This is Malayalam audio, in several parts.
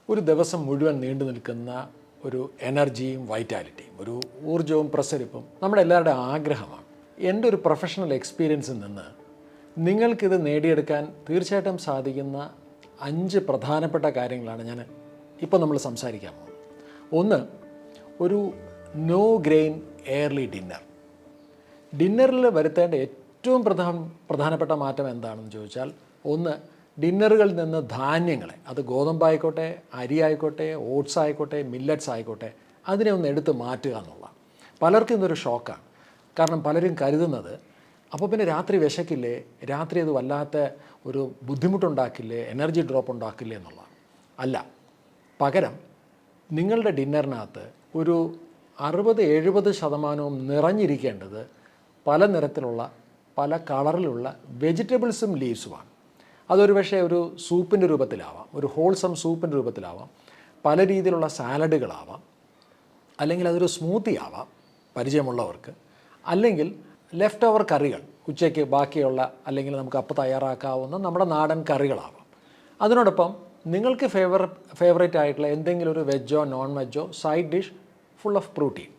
ഒരു ദിവസം മുഴുവൻ നീണ്ടു നിൽക്കുന്ന ഒരു എനർജിയും വൈറ്റാലിറ്റിയും ഒരു ഊർജ്ജവും പ്രസരിപ്പും നമ്മുടെ എല്ലാവരുടെയും ആഗ്രഹമാണ്. എൻ്റെ ഒരു പ്രൊഫഷണൽ എക്സ്പീരിയൻസിൽ നിന്ന് നിങ്ങൾക്കിത് നേടിയെടുക്കാൻ തീർച്ചയായിട്ടും സാധിക്കുന്ന 5 പ്രധാനപ്പെട്ട കാര്യങ്ങളാണ് ഇപ്പോൾ നമ്മൾ സംസാരിക്കാൻ പോകുന്നത്. ഒന്ന്, ഒരു നോ ഗ്രെയിൻ എയർലി ഡിന്നർ. ഡിന്നറിൽ വരുത്തേണ്ട ഏറ്റവും പ്രധാനപ്പെട്ട മാറ്റം എന്താണെന്ന് ചോദിച്ചാൽ, ഒന്ന്, ഡിന്നറുകളിൽ നിന്ന് ധാന്യങ്ങളെ, അത് ഗോതമ്പായിക്കോട്ടെ, അരി ആയിക്കോട്ടെ, ഓട്സ് ആയിക്കോട്ടെ, മില്ലറ്റ്സ് ആയിക്കോട്ടെ, അതിനെ ഒന്ന് എടുത്ത് മാറ്റുക എന്നുള്ളതാണ്. പലർക്കും ഇതൊരു ഷോക്കാണ്. കാരണം പലരും കരുതുന്നത് അപ്പോൾ പിന്നെ രാത്രി വിശക്കില്ലേ, രാത്രി അത് വല്ലാത്ത ഒരു ബുദ്ധിമുട്ടുണ്ടാക്കില്ലേ, എനർജി ഡ്രോപ്പ് ഉണ്ടാക്കില്ലേ എന്നുള്ളതാണ്. അല്ല, പകരം നിങ്ങളുടെ ഡിന്നറിനകത്ത് ഒരു 60-70% നിറഞ്ഞിരിക്കേണ്ടത് പല നിറത്തിലുള്ള പല കളറിലുള്ള വെജിറ്റബിൾസും ലീവ്സുമാണ്. അതൊരു പക്ഷേ ഒരു സൂപ്പിൻ്റെ രൂപത്തിലാവാം, ഒരു ഹോൾസം സൂപ്പിൻ്റെ രൂപത്തിലാവാം, പല രീതിയിലുള്ള സാലഡുകളാവാം, അല്ലെങ്കിൽ അതൊരു സ്മൂത്തി ആവാം പരിചയമുള്ളവർക്ക്, അല്ലെങ്കിൽ ലെഫ്റ്റ് ഓവർ കറികൾ, ഉച്ചയ്ക്ക് ബാക്കിയുള്ള അല്ലെങ്കിൽ നമുക്ക് അപ്പം തയ്യാറാക്കാവുന്ന നമ്മുടെ നാടൻ കറികളാവാം. അതിനോടൊപ്പം നിങ്ങൾക്ക് ഫേവറേറ്റ് ആയിട്ടുള്ള എന്തെങ്കിലും ഒരു വെജോ നോൺ വെജോ side dish full of protein.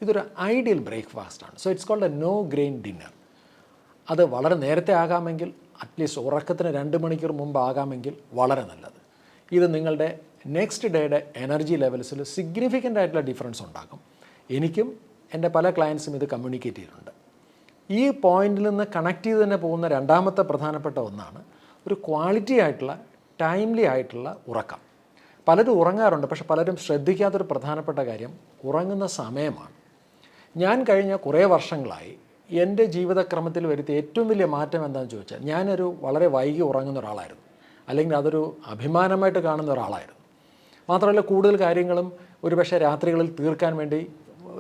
ഇതൊരു ഐഡിയൽ ബ്രേക്ക്ഫാസ്റ്റാണ്. So it's called a no grain dinner. അത് വളരെ നേരത്തെ ആകാമെങ്കിൽ, അറ്റ്ലീസ്റ്റ് ഉറക്കത്തിന് 2 മണിക്കൂർ മുമ്പ് ആകാമെങ്കിൽ വളരെ നല്ലത്. ഇത് നിങ്ങളുടെ നെക്സ്റ്റ് ഡേയുടെ എനർജി ലെവൽസിൽ സിഗ്നിഫിക്കൻ്റ് ആയിട്ടുള്ള ഡിഫറൻസ് ഉണ്ടാക്കും. എനിക്കും എൻ്റെ പല ക്ലയൻസും ഇത് കമ്മ്യൂണിക്കേറ്റ് ചെയ്തിട്ടുണ്ട്. ഈ പോയിന്റിൽ നിന്ന് കണക്ട് ചെയ്ത് തന്നെ പോകുന്ന രണ്ടാമത്തെ പ്രധാനപ്പെട്ട ഒന്നാണ് ഒരു ക്വാളിറ്റി ആയിട്ടുള്ള ടൈംലി ആയിട്ടുള്ള ഉറക്കം. പലരും ഉറങ്ങാറുണ്ട്, പക്ഷെ പലരും ശ്രദ്ധിക്കാത്തൊരു പ്രധാനപ്പെട്ട കാര്യം ഉറങ്ങുന്ന സമയമാണ്. ഞാൻ കഴിഞ്ഞ കുറേ വർഷങ്ങളായി എൻ്റെ ജീവിതക്രമത്തിൽ വരുത്തിയ ഏറ്റവും വലിയ മാറ്റം എന്താണെന്ന് ചോദിച്ചാൽ, ഞാനൊരു വളരെ വൈകി ഉറങ്ങുന്ന ഒരാളായിരുന്നു, അല്ലെങ്കിൽ അതൊരു അഭിമാനമായിട്ട് കാണുന്ന ഒരാളായിരുന്നു. മാത്രമല്ല, കൂടുതൽ കാര്യങ്ങളും ഒരുപക്ഷെ രാത്രികളിൽ തീർക്കാൻ വേണ്ടി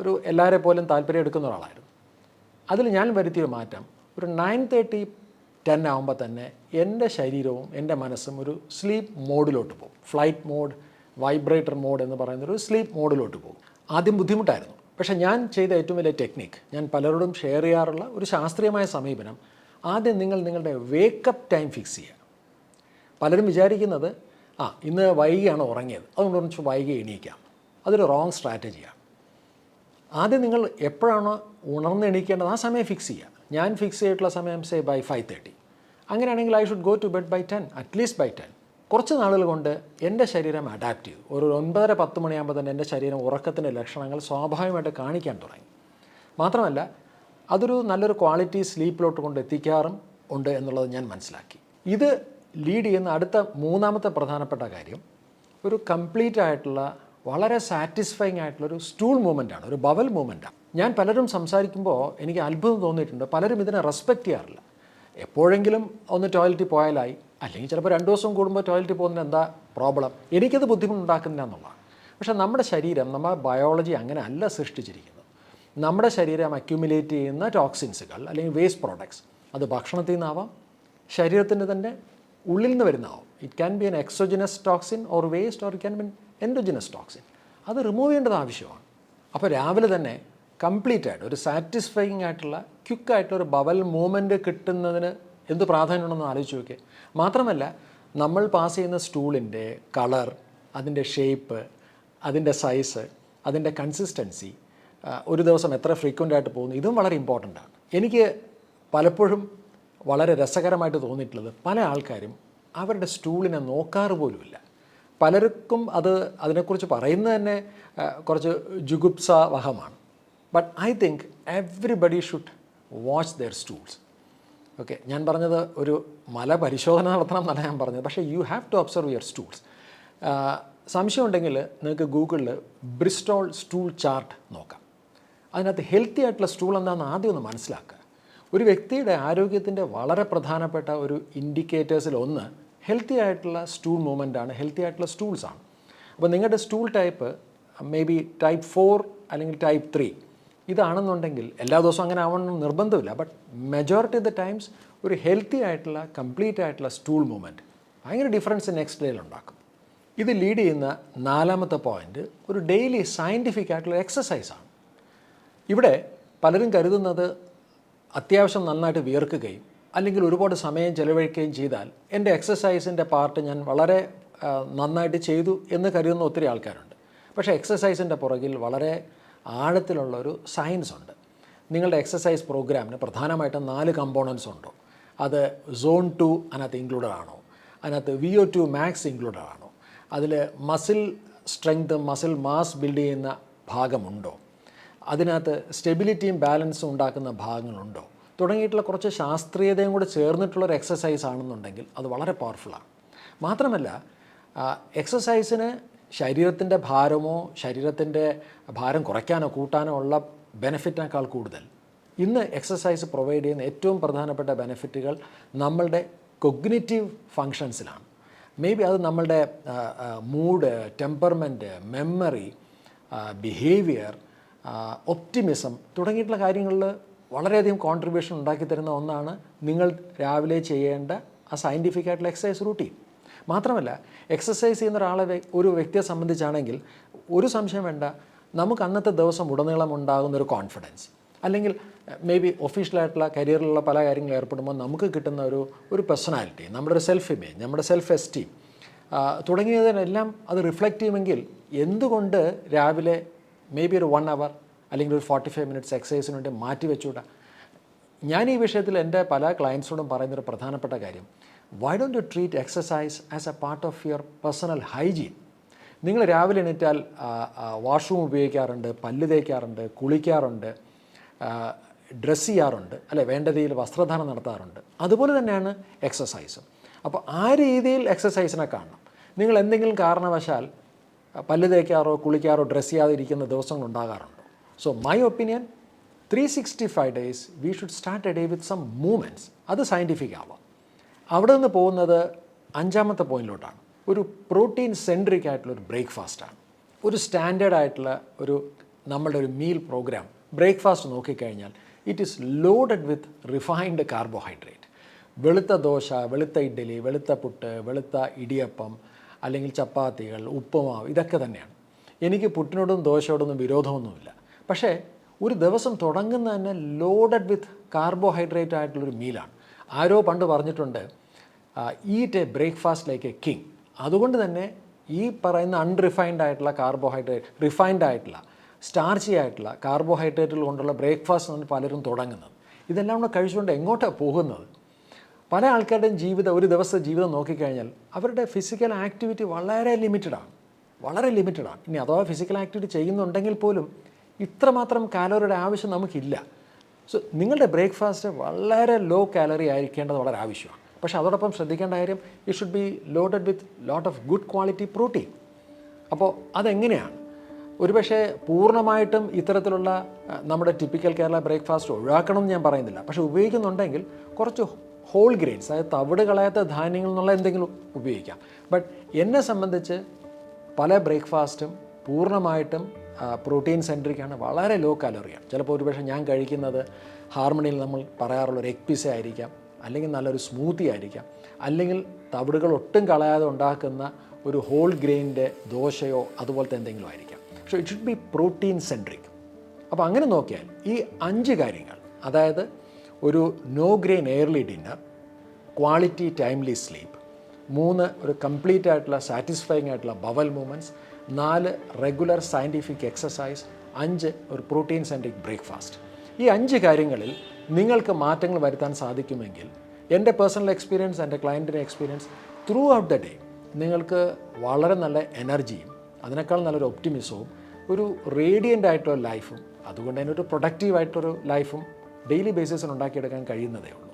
ഒരു എല്ലാവരെ പോലും താല്പര്യം എടുക്കുന്ന ഒരാളായിരുന്നു. അതിൽ ഞാൻ വരുത്തിയ മാറ്റം, ഒരു 9:30-10 ആകുമ്പോൾ തന്നെ എൻ്റെ ശരീരവും എൻ്റെ മനസ്സും ഒരു സ്ലീപ്പ് മോഡിലോട്ട് പോകും. ഫ്ലൈറ്റ് മോഡ്, വൈബ്രേറ്റർ മോഡ് എന്ന് പറയുന്നൊരു സ്ലീപ്പ് മോഡിലോട്ട് പോകും. ആദ്യം ബുദ്ധിമുട്ടായിരുന്നു, പക്ഷേ ഞാൻ ചെയ്ത ഏറ്റവും വലിയ ടെക്നിക്ക്, ഞാൻ പലരോടും ഷെയർ ചെയ്യാറുള്ള ഒരു ശാസ്ത്രീയമായ സമീപനം, ആദ്യം നിങ്ങളുടെ വേക്കപ്പ് ടൈം ഫിക്സ് ചെയ്യുക. പലരും വിചാരിക്കുന്നത് ഇന്ന് വൈകിയാണ് ഉറങ്ങിയത്, അതുകൊണ്ട് കുറച്ച് വൈകി എണീക്കാം. അതൊരു റോങ് സ്ട്രാറ്റജിയാണ്. ആദ്യം നിങ്ങൾ എപ്പോഴാണോ ഉണർന്ന് എണീക്കേണ്ടത് ആ സമയം ഫിക്സ് ചെയ്യുക. ഞാൻ ഫിക്സ് ചെയ്തിട്ടുള്ള സമയം സേ ബൈ 5:30. അങ്ങനെയാണെങ്കിൽ I should go to bed by 10, at least by 10. കുറച്ച് നാളുകൾ കൊണ്ട് എൻ്റെ ശരീരം അഡാപ്റ്റ് ചെയ്തു. ഒരു 9:30-10 മണിയാകുമ്പോൾ തന്നെ എൻ്റെ ശരീരം ഉറക്കത്തിൻ്റെ ലക്ഷണങ്ങൾ സ്വാഭാവികമായിട്ട് കാണിക്കാൻ തുടങ്ങി. മാത്രമല്ല, അതൊരു നല്ലൊരു ക്വാളിറ്റി സ്ലീപ്പിലോട്ട് കൊണ്ട് എത്തിക്കാറും ഉണ്ട് എന്നുള്ളത് ഞാൻ മനസ്സിലാക്കി. ഇത് ലീഡ് ചെയ്യുന്ന അടുത്ത മൂന്നാമത്തെ പ്രധാനപ്പെട്ട കാര്യം, ഒരു കംപ്ലീറ്റ് ആയിട്ടുള്ള വളരെ സാറ്റിസ്ഫൈങ് ആയിട്ടുള്ളൊരു സ്റ്റൂൾ മൂവ്മെൻറ്റാണ്, ഒരു ബവൽ മൂവ്മെൻറ്റാണ്. ഞാൻ പലരും സംസാരിക്കുമ്പോൾ എനിക്ക് അത്ഭുതം തോന്നിയിട്ടുണ്ട്. പലരും ഇതിനെ റെസ്പെക്റ്റ് ചെയ്യാറില്ല. എപ്പോഴെങ്കിലും ഒന്ന് ടോയ്ലറ്റിൽ പോയാലായി, അല്ലെങ്കിൽ ചിലപ്പോൾ 2 ദിവസം കൂടുമ്പോൾ ടോയ്ലറ്റിൽ പോകുന്നതിന് എന്താ പ്രോബ്ലം, എനിക്കത് ബുദ്ധിമുട്ടുണ്ടാക്കുന്നില്ല എന്നുള്ളതാണ്. പക്ഷേ നമ്മുടെ ശരീരം, നമ്മുടെ ബയോളജി അങ്ങനെ അല്ല സൃഷ്ടിച്ചിരിക്കുന്നത്. നമ്മുടെ ശരീരം അക്യുമുലേറ്റ് ചെയ്യുന്ന ടോക്സിൻസുകൾ അല്ലെങ്കിൽ വേസ്റ്റ് പ്രോഡക്ട്സ്, അത് ഭക്ഷണത്തിൽ നിന്നാവാം, ശരീരത്തിൻ്റെ തന്നെ ഉള്ളിൽ നിന്ന് വരുന്നതാവും. It can be an exogenous toxin or waste, or it can be endogenous toxin. അത് റിമൂവ് ചെയ്യേണ്ടത് ആവശ്യമാണ്. അപ്പോൾ രാവിലെ തന്നെ കംപ്ലീറ്റ് ആയിട്ട് ഒരു സാറ്റിസ്ഫൈയിങ് ആയിട്ടുള്ള ക്വിക്കായിട്ടുള്ള ഒരു ബവൽ മൂവ്മെൻറ്റ് കിട്ടുന്നതിന് എന്ത് പ്രാധാന്യമുണ്ടെന്ന് ആലോചിച്ച് നോക്കിയേ. മാത്രമല്ല, നമ്മൾ പാസ് ചെയ്യുന്ന സ്റ്റൂളിൻ്റെ കളർ, അതിൻ്റെ ഷേപ്പ്, അതിൻ്റെ സൈസ്, അതിൻ്റെ കൺസിസ്റ്റൻസി, ഒരു ദിവസം എത്ര ഫ്രീക്വൻ്റ് ആയിട്ട് പോകുന്നു, ഇതും വളരെ ഇമ്പോർട്ടൻ്റ് ആണ്. എനിക്ക് പലപ്പോഴും വളരെ രസകരമായിട്ട് തോന്നിയിട്ടുള്ളത്, പല ആൾക്കാരും അവരുടെ സ്റ്റൂളിനെ നോക്കാറ് പോലുമില്ല. പലർക്കും അതിനെക്കുറിച്ച് പറയുന്നത് തന്നെ കുറച്ച് ജുഗുപ്സാവഹമാണ്. But I think everybody should watch their stools. Okay, ഞാൻ പറഞ്ഞത് ഒരു മല പരിശോധന നടത്തണം എന്നല്ല ഞാൻ പറഞ്ഞത്, പക്ഷേ you have to observe your stools. സംശയമുണ്ടെങ്കിൽ നിങ്ങൾക്ക് ഗൂഗിളിൽ ബ്രിസ്റ്റോൾ സ്റ്റൂൾ ചാർട്ട് നോക്കാം. അതിനകത്ത് ഹെൽത്തി ആയിട്ടുള്ള സ്റ്റൂൾ എന്താണെന്ന് ആദ്യം ഒന്ന് മനസ്സിലാക്കുക. ഒരു വ്യക്തിയുടെ ആരോഗ്യത്തിൻ്റെ വളരെ പ്രധാനപ്പെട്ട ഒരു ഇൻഡിക്കേറ്റേഴ്സിൽ ഒന്ന് ഹെൽത്തി ആയിട്ടുള്ള സ്റ്റൂൾ മൂവ്മെൻറ്റാണ്, ഹെൽത്തി ആയിട്ടുള്ള സ്റ്റൂൾസാണ്. അപ്പോൾ നിങ്ങളുടെ stool type may be type 4 അല്ലെങ്കിൽ ടൈപ്പ് 3 ഇതാണെന്നുണ്ടെങ്കിൽ, എല്ലാ ദിവസവും അങ്ങനെ ആവണമെന്ന് നിർബന്ധമില്ല, but majority of the times ഒരു ഹെൽത്തി ആയിട്ടുള്ള കംപ്ലീറ്റ് ആയിട്ടുള്ള സ്റ്റൂൾ മൂവ്മെൻറ്റ് ഭയങ്കര ഡിഫറൻസ് നെക്സ്റ്റ് ഡേയിൽ ഉണ്ടാക്കും. ഇത് ലീഡ് ചെയ്യുന്ന 4ാമത്തെ പോയിൻ്റ്, ഒരു ഡെയിലി സയൻറ്റിഫിക് ആയിട്ടുള്ള എക്സസൈസാണ്. ഇവിടെ പലരും കരുതുന്നത് അത്യാവശ്യം നന്നായിട്ട് വിയർക്കുകയും അല്ലെങ്കിൽ ഒരുപാട് സമയം ചെലവഴിക്കുകയും ചെയ്താൽ എൻ്റെ എക്സസൈസിൻ്റെ പാർട്ട് ഞാൻ വളരെ നന്നായിട്ട് ചെയ്തു എന്ന് കരുതുന്ന ഒത്തിരി ആൾക്കാരുണ്ട്. പക്ഷേ എക്സസൈസിൻ്റെ പുറകിൽ വളരെ ആഴത്തിലുള്ള ഒരു സയൻസ് ഉണ്ട്. നിങ്ങളുടെ എക്സസൈസ് പ്രോഗ്രാമിന് പ്രധാനമായിട്ടും 4 കമ്പോണൻസ് ഉണ്ടോ? അത് സോൺ 2 അതിനകത്ത് ഇൻക്ലൂഡഡ് ആണോ? അതിനകത്ത് VO2 മാക്സ് ഇൻക്ലൂഡഡ് ആണോ? അതിൽ muscle strength, muscle mass build ചെയ്യുന്ന ഭാഗമുണ്ടോ? അതിനകത്ത് സ്റ്റെബിലിറ്റിയും ബാലൻസും ഉണ്ടാക്കുന്ന ഭാഗങ്ങളുണ്ടോ? തുടങ്ങിയിട്ടുള്ള കുറച്ച് ശാസ്ത്രീയതയും കൂടെ ചേർന്നിട്ടുള്ളൊരു എക്സസൈസ് ആണെന്നുണ്ടെങ്കിൽ അത് വളരെ പവർഫുള്ളാണ്. മാത്രമല്ല എക്സസൈസിന് ശരീരത്തിൻ്റെ ഭാരമോ ശരീരത്തിൻ്റെ ഭാരം കുറയ്ക്കാനോ കൂട്ടാനോ ഉള്ള ബെനിഫിറ്റിനേക്കാൾ കൂടുതൽ ഇന്ന് എക്സസൈസ് പ്രൊവൈഡ് ചെയ്യുന്ന ഏറ്റവും പ്രധാനപ്പെട്ട ബെനിഫിറ്റുകൾ നമ്മളുടെ കൊഗ്നിറ്റീവ് ഫങ്ഷൻസിലാണ്. മേ ബി അത് നമ്മളുടെ mood, temperament, memory, behaviour, optimism തുടങ്ങിയിട്ടുള്ള കാര്യങ്ങളിൽ വളരെയധികം കോൺട്രിബ്യൂഷൻ ഉണ്ടാക്കി തരുന്ന ഒന്നാണ് നിങ്ങൾ രാവിലെ ചെയ്യേണ്ട ആ സയൻറ്റിഫിക് ആയിട്ടുള്ള എക്സസൈസ് റൂട്ടീൻ. മാത്രമല്ല എക്സസൈസ് ചെയ്യുന്ന ഒരു വ്യക്തിയെ സംബന്ധിച്ചാണെങ്കിൽ ഒരു സംശയം വേണ്ട, നമുക്ക് അന്നത്തെ ദിവസം ഉടനീളം ഉണ്ടാകുന്ന ഒരു കോൺഫിഡൻസ്, അല്ലെങ്കിൽ മേ ബി ഒഫീഷ്യലായിട്ടുള്ള കരിയറിലുള്ള പല കാര്യങ്ങൾ ഏർപ്പെടുമ്പോൾ നമുക്ക് കിട്ടുന്ന ഒരു പേഴ്സണാലിറ്റി, നമ്മുടെ ഒരു സെൽഫ് ഇമേജ്, നമ്മുടെ സെൽഫ് എസ്റ്റീം തുടങ്ങിയതിനെല്ലാം അത് റിഫ്ലക്റ്റ് ചെയ്യുമെങ്കിൽ എന്തുകൊണ്ട് രാവിലെ മേ ബി ഒരു 1 hour അല്ലെങ്കിൽ ഒരു 45 minutes എക്സസൈസിന് വേണ്ടി മാറ്റി വെച്ചുകൂടാ? ഞാൻ ഈ വിഷയത്തിൽ എൻ്റെ പല ക്ലയൻസിനോടും പറയുന്നൊരു പ്രധാനപ്പെട്ട കാര്യം, why don't you treat exercise as A part of your personal hygiene? നിങ്ങൾ രാവിലെ എണീറ്റാൽ വാഷ്റൂം ഉപയോഗിക്കാറുണ്ട്, പല്ല് തേക്കാറുണ്ട്, കുളിക്കാറുണ്ട്, ഡ്രസ്സ് ചെയ്യാറുണ്ട്, അല്ലെ, വേണ്ട രീതിയിൽ വസ്ത്രധാരണം നടത്താറുണ്ട്. അതുപോലെ തന്നെയാണ് എക്സസൈസും. അപ്പോൾ ആ രീതിയിൽ എക്സസൈസിനെ കാണണം. നിങ്ങൾ എന്തെങ്കിലും കാരണവശാൽ പല്ല് തേക്കാറോ കുളിക്കാറോ ഡ്രസ്സ് ചെയ്യാതെ ഇരിക്കുന്ന ദിവസങ്ങൾ ഉണ്ടാകാറുണ്ടോ? So my opinion, 365 days we should start a day with some movements. അത് സയൻറ്റിഫിക് ആവാം. അവിടെ നിന്ന് പോകുന്നത് 5ാമത്തെ പോയിന്റിലോട്ടാണ്. ഒരു പ്രോട്ടീൻ സെൻട്രിക് ആയിട്ടുള്ളൊരു ബ്രേക്ക്ഫാസ്റ്റാണ്. ഒരു സ്റ്റാൻഡേർഡ് ആയിട്ടുള്ള നമ്മളുടെ ഒരു മീൽ പ്രോഗ്രാം ബ്രേക്ക്ഫാസ്റ്റ് നോക്കിക്കഴിഞ്ഞാൽ it is loaded with refined carbohydrate. വെളുത്ത ദോശ, വെളുത്ത ഇഡ്ഡലി, വെളുത്ത പുട്ട്, വെളുത്ത ഇടിയപ്പം, അല്ലെങ്കിൽ ചപ്പാത്തികൾ, ഉപ്പുമാവ്, ഇതൊക്കെ തന്നെയാണ്. എനിക്ക് പുട്ടിനോടും ദോശയോടൊന്നും വിരോധമൊന്നുമില്ല. പക്ഷേ ഒരു ദിവസം തുടങ്ങുന്ന തന്നെ ലോഡഡ് വിത്ത് കാർബോഹൈഡ്രേറ്റ് ആയിട്ടുള്ളൊരു മീലാണ്. ആരോ പണ്ട് പറഞ്ഞിട്ടുണ്ട്, eat A breakfast like A king. അതുകൊണ്ട് തന്നെ ഈ പറയുന്ന അൺറിഫൈൻഡ് ആയിട്ടുള്ള കാർബോഹൈഡ്രേറ്റ്, റിഫൈൻഡ് ആയിട്ടുള്ള സ്റ്റാർച്ചി ആയിട്ടുള്ള കാർബോഹൈഡ്രേറ്റുകൾ കൊണ്ടുള്ള ബ്രേക്ക്ഫാസ്റ്റ് ആണ് പലരും തുടങ്ങുന്നത്. ഇതെല്ലാം കൂടെ കഴിച്ചുകൊണ്ട് എങ്ങോട്ടാണ് പോകുന്നത്? പല ആൾക്കാരുടെയും ഒരു ദിവസത്തെ ജീവിതം നോക്കിക്കഴിഞ്ഞാൽ അവരുടെ ഫിസിക്കൽ ആക്ടിവിറ്റി വളരെ ലിമിറ്റഡാണ്. ഇനി അഥവാ ഫിസിക്കൽ ആക്ടിവിറ്റി ചെയ്യുന്നുണ്ടെങ്കിൽ പോലും ഇത്രമാത്രം കാലറിയുടെ ആവശ്യം നമുക്കില്ല. സോ നിങ്ങളുടെ ബ്രേക്ക്ഫാസ്റ്റ് വളരെ ലോ കാലറി ആയിരിക്കേണ്ടത് വളരെ ആവശ്യമാണ്. പക്ഷേ അതോടൊപ്പം ശ്രദ്ധിക്കേണ്ട കാര്യം, it should B loaded with lot of good quality protein. അപ്പോൾ അതെങ്ങനെയാണ്? ഒരുപക്ഷെ പൂർണ്ണമായിട്ടും ഇത്തരത്തിലുള്ള നമ്മുടെ ടിപ്പിക്കൽ കേരള ബ്രേക്ക്ഫാസ്റ്റ് ഒഴിവാക്കണം എന്ന് ഞാൻ പറയുന്നില്ല. പക്ഷേ ഉപയോഗിക്കുന്നുണ്ടെങ്കിൽ കുറച്ച് ഹോൾ ഗ്രെയിൻസ്, അതായത് തവിട് കളയാത്ത ധാന്യങ്ങൾ എന്നുള്ള എന്തെങ്കിലും ഉപയോഗിക്കാം. ബട്ട് എന്നെ സംബന്ധിച്ച് പല ബ്രേക്ക്ഫാസ്റ്റും പൂർണ്ണമായിട്ടും പ്രോട്ടീൻ സെൻട്രിക്കാണ്, വളരെ ലോ കാലറിയാണ്. ചിലപ്പോൾ ഒരുപക്ഷെ ഞാൻ കഴിക്കുന്നത് ഹാർമണിയിൽ നമ്മൾ പറയാറുള്ളൊരു എഗ് പിസ ആയിരിക്കാം, അല്ലെങ്കിൽ നല്ലൊരു സ്മൂത്തി ആയിരിക്കാം, അല്ലെങ്കിൽ തവിടുകൾ ഒട്ടും കളയാതെ ഉണ്ടാക്കുന്ന ഒരു ഹോൾ ഗ്രെയിനിൻ്റെ ദോശയോ അതുപോലത്തെ എന്തെങ്കിലും ആയിരിക്കാം. So it should be protein centric. അപ്പോൾ അങ്ങനെ നോക്കിയാൽ ഈ 5 കാര്യങ്ങൾ, അതായത് ഒരു no grain early dinner, quality timely sleep, 3 ഒരു കംപ്ലീറ്റ് ആയിട്ടുള്ള സാറ്റിസ്ഫൈങ് ആയിട്ടുള്ള bowel movements, 4 regular scientific exercise, 5 ഒരു പ്രോട്ടീൻ സെൻട്രിക് ബ്രേക്ക്ഫാസ്റ്റ്. ഈ 5 കാര്യങ്ങളിൽ നിങ്ങൾക്ക് മാറ്റങ്ങൾ വരുത്താൻ സാധിക്കുമെങ്കിൽ എൻ്റെ പേഴ്സണൽ എക്സ്പീരിയൻസ്, എൻ്റെ ക്ലയൻറ്റിൻ്റെ experience, throughout the day നിങ്ങൾക്ക് വളരെ നല്ല എനർജിയും അതിനേക്കാൾ നല്ലൊരു ഒപ്റ്റിമിസവും ഒരു റേഡിയൻ്റ് ആയിട്ടുള്ള ലൈഫും അതുകൊണ്ട് തന്നെ ഒരു പ്രൊഡക്റ്റീവായിട്ടൊരു ലൈഫും ഡെയിലി ബേസിസിൽ ഉണ്ടാക്കിയെടുക്കാൻ കഴിയുന്നതേ ഉള്ളൂ.